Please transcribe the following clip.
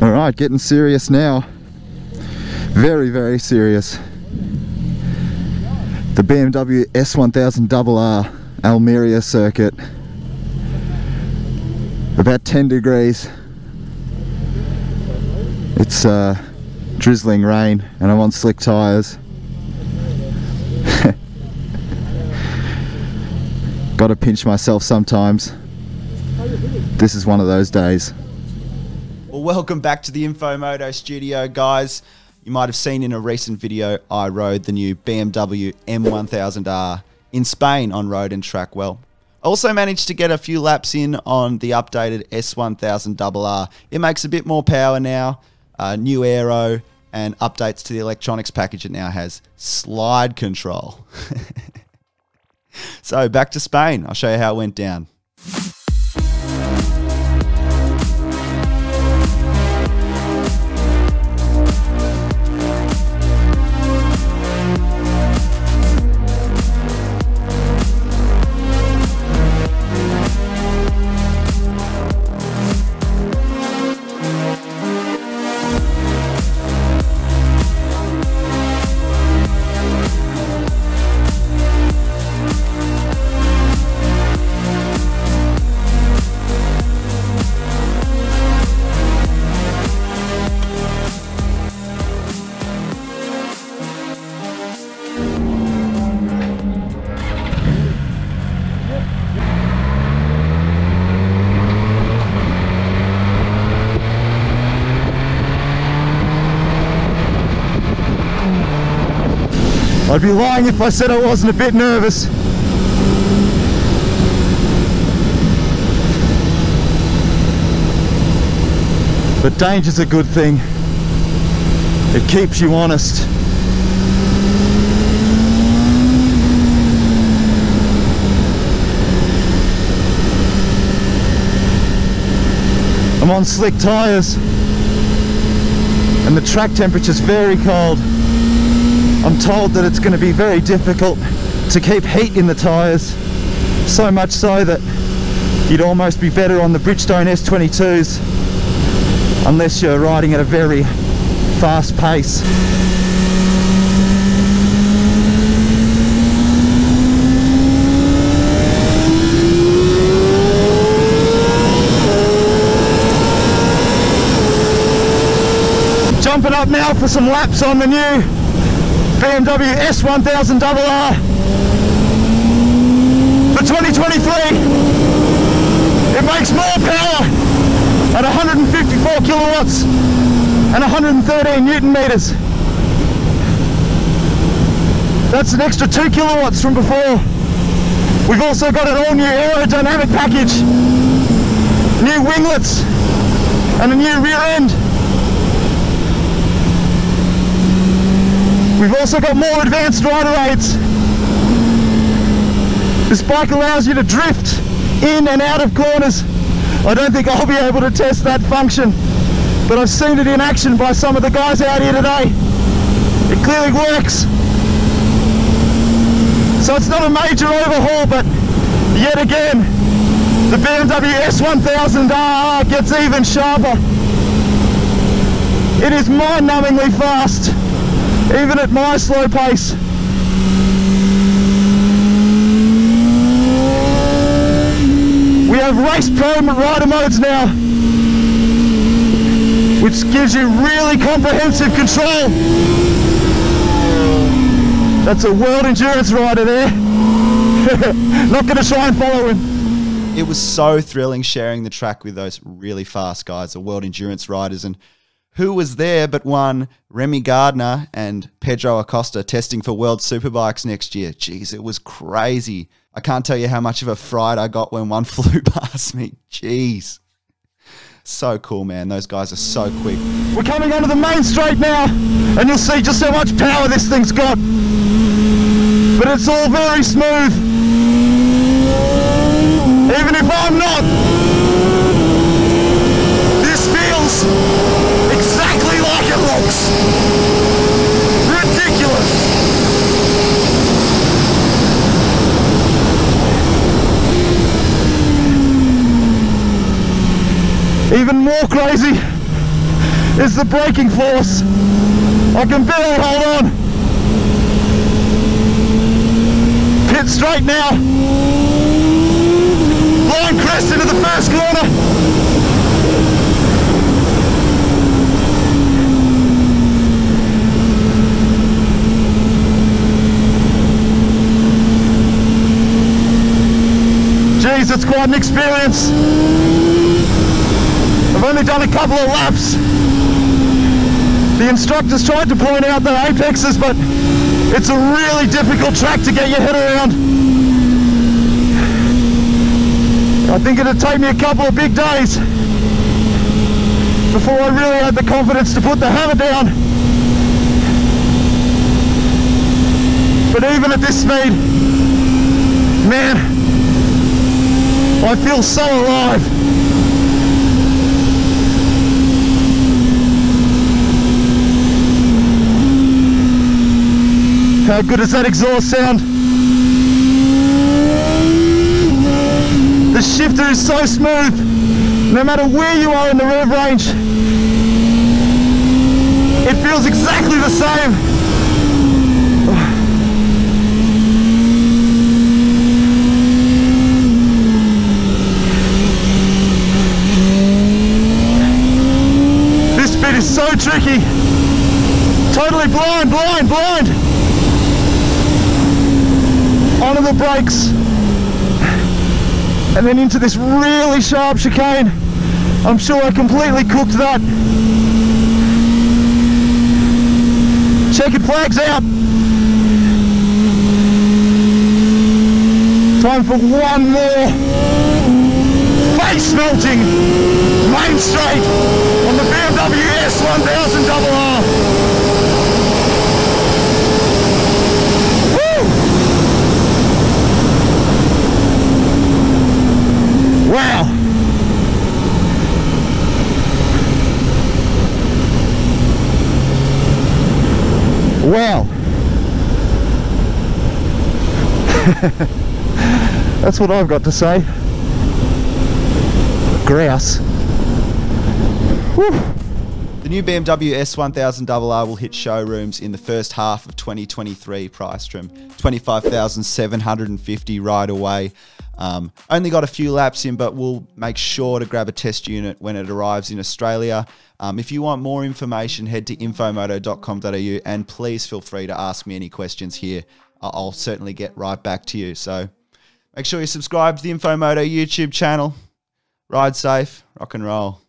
All right, getting serious now. Very, very serious. The BMW S1000RR Almeria circuit. About 10 degrees. It's drizzling rain and I'm on slick tyres. Gotta pinch myself sometimes. This is one of those days. Well, welcome back to the MOTO studio, guys. You might have seen in a recent video I rode the new BMW M1000R in Spain on road and track well. I also managed to get a few laps in on the updated S1000RR. It makes a bit more power now, new aero, and updates to the electronics package. It now has slide control. So back to Spain. I'll show you how it went down. I'd be lying if I said I wasn't a bit nervous. But danger's a good thing. It keeps you honest. I'm on slick tyres and the track temperature's very cold. I'm told that it's going to be very difficult to keep heat in the tyres, so much so that you'd almost be better on the Bridgestone S22s unless you're riding at a very fast pace. Jumping up now for some laps on the new BMW S1000RR for 2023. It makes more power at 154 kilowatts and 113 Newton meters. That's an extra 2 kilowatts from before. We've also got an all new aerodynamic package, new winglets and a new rear end. We've also got more advanced rider aids. This bike allows you to drift in and out of corners. I don't think I'll be able to test that function, but I've seen it in action by some of the guys out here today. It clearly works. So it's not a major overhaul, but yet again, the BMW S1000RR gets even sharper. It is mind-numbingly fast, even at my slow pace. We have race pro rider modes now, which gives you really comprehensive control. That's a world endurance rider there. Not going to try and follow him. It was so thrilling sharing the track with those really fast guys, the world endurance riders, and who was there but one Remy Gardner and Pedro Acosta testing for world superbikes next year. Jeez, it was crazy. I can't tell you how much of a fright I got when one flew past me. Jeez. So cool, man. Those guys are so quick. We're coming onto the main straight now, and you'll see just how much power this thing's got. But it's all very smooth. Even if I'm not, this feels exactly like it looks. Ridiculous. Even more crazy is the braking force. I can barely hold on. Pit straight now. Blind crest into the first corner. Geez, it's quite an experience. I've only done a couple of laps. The instructors tried to point out the apexes, but it's a really difficult track to get your head around. I think it'd take me a couple of big days before I really had the confidence to put the hammer down. But even at this speed, man, I feel so alive. How good does that exhaust sound? The shifter is so smooth, no matter where you are in the rev range. It feels exactly the same. This bit is so tricky. Totally blind. Onto the brakes, and then into this really sharp chicane. I'm sure I completely cooked that. Checkered flags out. Time for one more face melting main straight on the BMW S 1000RR. Wow! Wow! That's what I've got to say. Grouse. Whew. The new BMW S 1000RR will hit showrooms in the first half of 2023, priced from $25,750 right away. Only got a few laps in, but we'll make sure to grab a test unit when it arrives in Australia. If you want more information, head to infomoto.com.au and please feel free to ask me any questions here. I'll certainly get right back to you. So make sure you subscribe to the Infomoto YouTube channel. Ride safe, rock and roll.